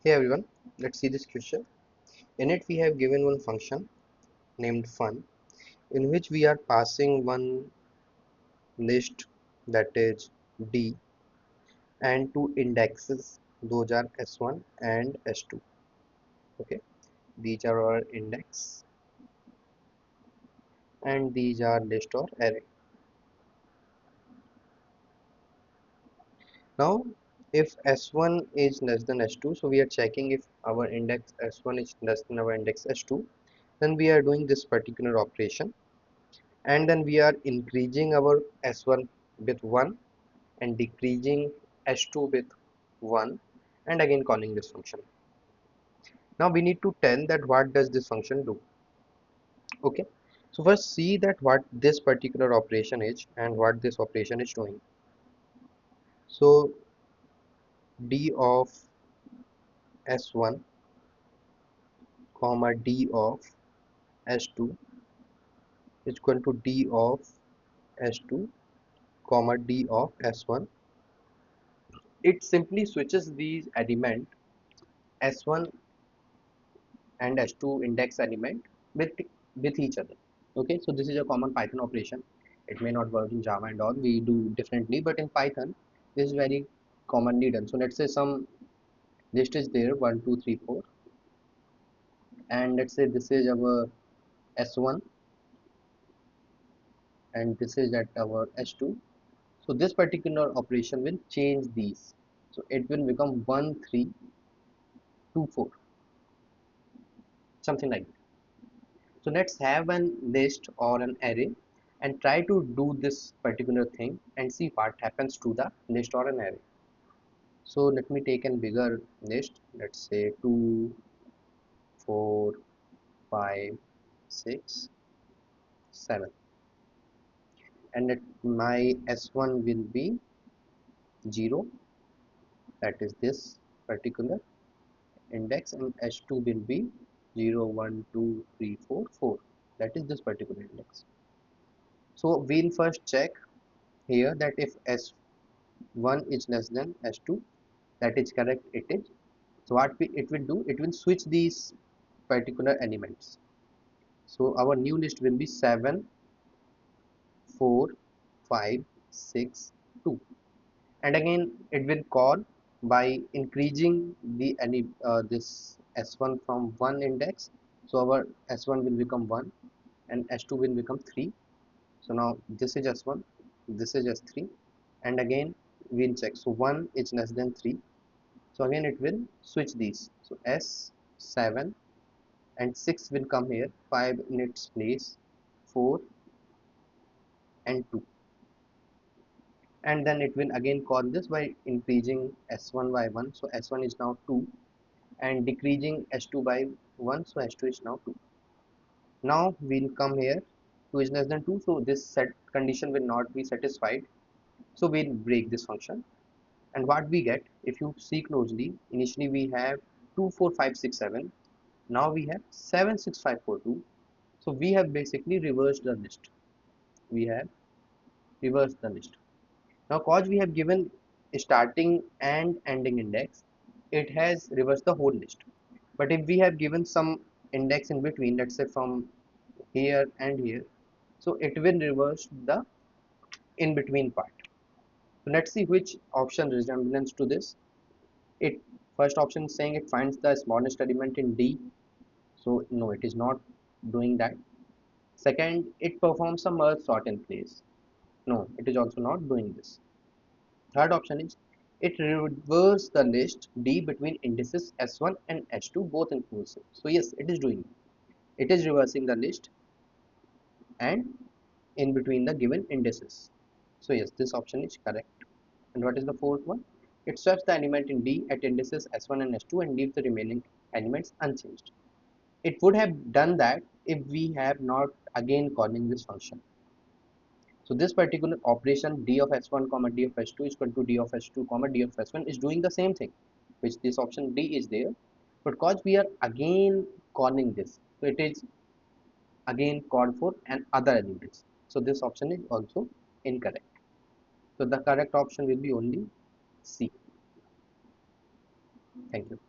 Hey everyone, let's see this question. In it we have given one function named fun in which we are passing one list, that is D, and two indexes, those are S1 and S2. Okay, these are our index and these are list or array. Now if S1 is less than S2, so we are checking if our index S1 is less than our index S2, then we are doing this particular operation, and then we are increasing our S1 with 1 and decreasing h2 with 1 and again calling this function. Now we need to tell that what does this function do. Okay, so first see that what this particular operation is and what this operation is doing. So d of s1 comma d of s2 is equal to d of s2 comma d of s1. It simply switches these element s1 and s2 index element with each other. Okay, so this is a common Python operation. It may not work in Java and all, we do differently, but in Python this is very commonly done. So let's say some list is there 1 2 3 4, and let's say this is our s1 and this is at our s2. So this particular operation will change these, so it will become 1 3 2 4, something like that. So let's have an list or an array and try to do this particular thing and see what happens to the list or an array. So let me take a bigger list, let's say 2 4 5 6 7, and let my s1 will be 0, that is this particular index, and s2 will be 0 1 2 3 4 4, that is this particular index. So we'll first check here that if s1 is less than s2, that is correct, it is. So what it will do, it will switch these particular elements. So our new list will be 7 4 5 6 2, and again it will call by increasing the any this s1 from 1 index. So our s1 will become 1 and s2 will become 3. So now this is s1, this is s3, and again we'll check. So 1 is less than 3, so again it will switch these. So s7 and 6 will come here, 5 in its place, 4 and 2, and then it will again call this by increasing s1 by 1. So s1 is now 2 and decreasing s2 by 1, so s2 is now 2. Now we'll come here, 2 is less than 2, so this set condition will not be satisfied, so we'll break this function. And what we get, if you see closely, initially we have 2 4 5 6 7, now we have 7 6 5 4 2. So we have basically reversed the list, we have reversed the list. Now cause we have given starting and ending index, it has reversed the whole list. But if we have given some index in between, let's say from here and here, so it will reverse the in between part. So let's see which option resemblance to this. It first option is saying it finds the smallest element in D, so no, it is not doing that. Second, it performs a merge sort in place, no, it is also not doing this. Third option is it reverses the list D between indices S1 and S2 both inclusive. So yes, it is doing it. It is reversing the list and in between the given indices. So yes, this option is correct. And what is the fourth one? It swaps the element in D at indices S1 and S2 and leaves the remaining elements unchanged. It would have done that if we have not again calling this function. So this particular operation d of s1 comma d of s2 is equal to d of s2 comma d of s1 is doing the same thing, which this option d is there, but because we are again calling this, so it is again called for an other elements. So this option is also incorrect. So the correct option will be only C. Thank you.